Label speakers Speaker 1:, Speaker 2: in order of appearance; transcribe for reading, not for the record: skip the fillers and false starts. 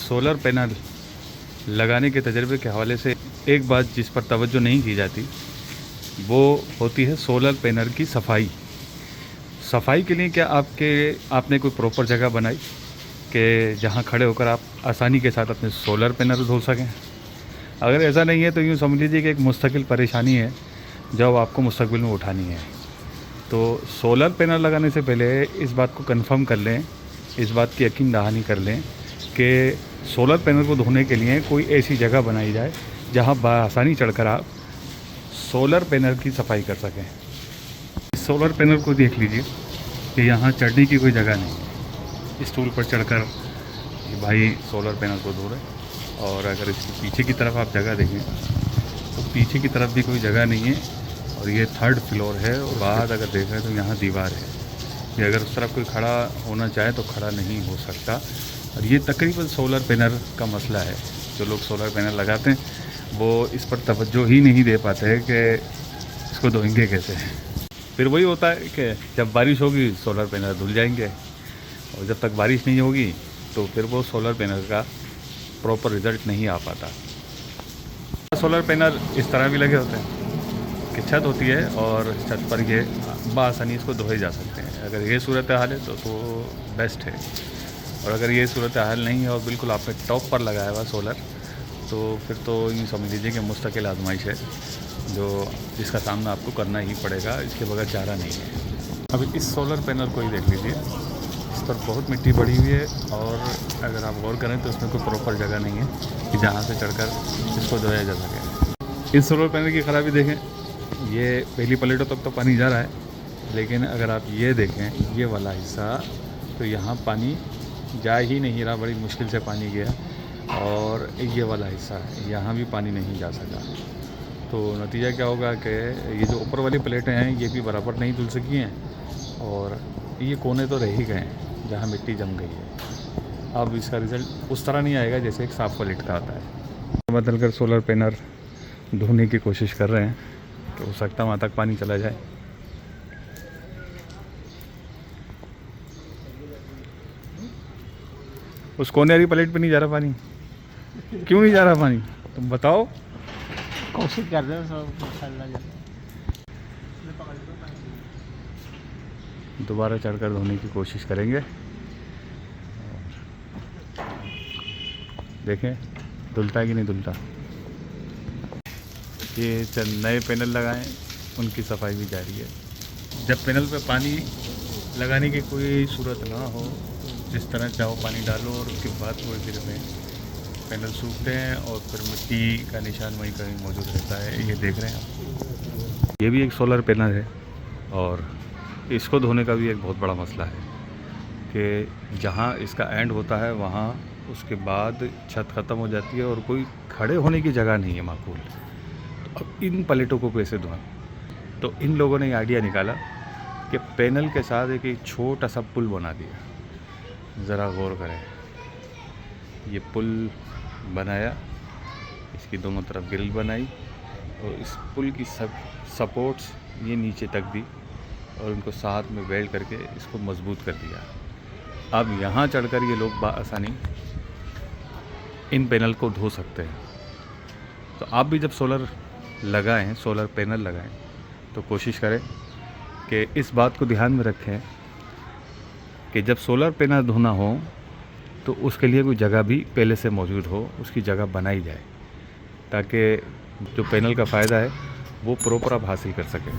Speaker 1: Solar panel लगाने के तजर्बे के हवाले से एक बात जिस पर तवज्जो नहीं की जाती वो होती है सोलर पैनल की सफाई। सफाई के लिए क्या आपने कोई प्रॉपर जगह बनाई कि जहां खड़े होकर आप आसानी के साथ अपने सोलर पैनल धो सकें? अगर ऐसा नहीं है तो यूँ समझ लीजिए कि एक मुस्तकिल परेशानी है जो आपको मुस्तकबिल में उठानी है। तो सोलर पैनल लगाने से पहले इस बात को कंफर्म कर लें, इस बात की यकीन दहानी कर लें कि सोलर पैनल को धोने के लिए कोई ऐसी जगह बनाई जाए जहां बआसानी चढ़कर आप सोलर पैनल की सफाई कर सकें। इस सोलर पैनल को देख लीजिए कि यहाँ चढ़ने की कोई जगह नहीं है। स्टूल पर चढ़कर ये भाई सोलर पैनल को धो रहे हैं। और अगर इसके पीछे की तरफ आप जगह देखें तो पीछे की तरफ भी कोई जगह नहीं है और ये 3rd फ्लोर है। और बाद अगर देखें तो यहाँ दीवार है कि अगर उस तरफ कोई खड़ा होना चाहे तो खड़ा नहीं हो सकता। और ये तकरीबन सोलर पैनल का मसला है। जो लोग सोलर पैनल लगाते हैं वो इस पर तवज्जो ही नहीं दे पाते हैं कि इसको धोएंगे कैसे। फिर वही होता है कि जब बारिश होगी सोलर पैनल धुल जाएंगे और जब तक बारिश नहीं होगी तो फिर वो सोलर पैनल का प्रॉपर रिज़ल्ट नहीं आ पाता। सोलर पैनल इस तरह भी लगे होते हैं कि छत होती है और छत पर ये बआसानी इसको धोए जा सकते हैं। अगर ये सूरत हाल है तो बेस्ट है। और अगर ये सूरत हाल नहीं है और बिल्कुल आपने टॉप पर लगाया हुआ सोलर तो फिर तो यूँ समझ लीजिए कि मुस्तकिल आजमाइश है जो जिसका सामना आपको करना ही पड़ेगा, इसके बगैर चारा नहीं है। अभी इस सोलर पैनल को ही देख लीजिए, इस पर बहुत मिट्टी पड़ी हुई है और अगर आप गौर करें तो इसमें कोई प्रॉपर जगह नहीं है कि जहाँ से चढ़कर इसको धोया जा सके। इस सोलर पैनल की ख़राबी देखें, ये पहली प्लेटों तक तो पानी जा रहा है, लेकिन अगर आप ये देखें ये वाला हिस्सा तो यहाँ पानी जा ही नहीं रहा, बड़ी मुश्किल से पानी गया। और ये वाला हिस्सा है यहाँ भी पानी नहीं जा सका। तो नतीजा क्या होगा कि ये जो ऊपर वाली प्लेटें हैं ये भी बराबर नहीं धुल सकी हैं और ये कोने तो रह ही गए हैं जहाँ मिट्टी जम गई है। अब इसका रिज़ल्ट उस तरह नहीं आएगा जैसे एक साफ प्लेट का आता है। बदल कर सोलर पैनल धोने की कोशिश कर रहे हैं तो हो सकता है वहाँ तक पानी चला जाए। उस कोने वाली प्लेट पे नहीं जा रहा पानी, क्यों नहीं जा रहा पानी तुम बताओ?
Speaker 2: कोशिश कर रहे हैं
Speaker 1: दोबारा चढ़कर धोने की कोशिश करेंगे। देखें धुलता है कि नहीं धुलता। ये चंद नए पैनल लगाएं उनकी सफाई भी जारी है। जब पैनल पे पानी लगाने की कोई सूरत ना हो, जिस तरह चाहो पानी डालो और उसके बाद थोड़ी देर में पैनल सूखते हैं और फिर मिट्टी का निशान वहीं कहीं मौजूद रहता है। ये देख रहे हैं आप, ये भी एक सोलर पैनल है और इसको धोने का भी एक बहुत बड़ा मसला है कि जहाँ इसका एंड होता है वहाँ उसके बाद छत ख़त्म हो जाती है और कोई खड़े होने की जगह नहीं है माकूल। तो अब इन प्लेटों को कैसे धोएं? तो इन लोगों ने आइडिया निकाला कि पैनल के साथ एक छोटा सा पुल बना दिया। ज़रा गौर करें, ये पुल बनाया, इसकी दोनों तरफ ग्रिल बनाई और इस पुल की सब सपोर्ट्स ये नीचे तक दी और उनको साथ में वेल्ड करके इसको मजबूत कर दिया। अब यहाँ चढ़कर ये लोग बआसानी इन पैनल को धो सकते हैं। तो आप भी जब सोलर लगाएं, सोलर पैनल लगाएं तो कोशिश करें कि इस बात को ध्यान में रखें कि जब सोलर पैनल धोना हो तो उसके लिए कोई जगह भी पहले से मौजूद हो, उसकी जगह बनाई जाए ताकि जो पैनल का फ़ायदा है वो प्रॉपर आप हासिल कर सकें।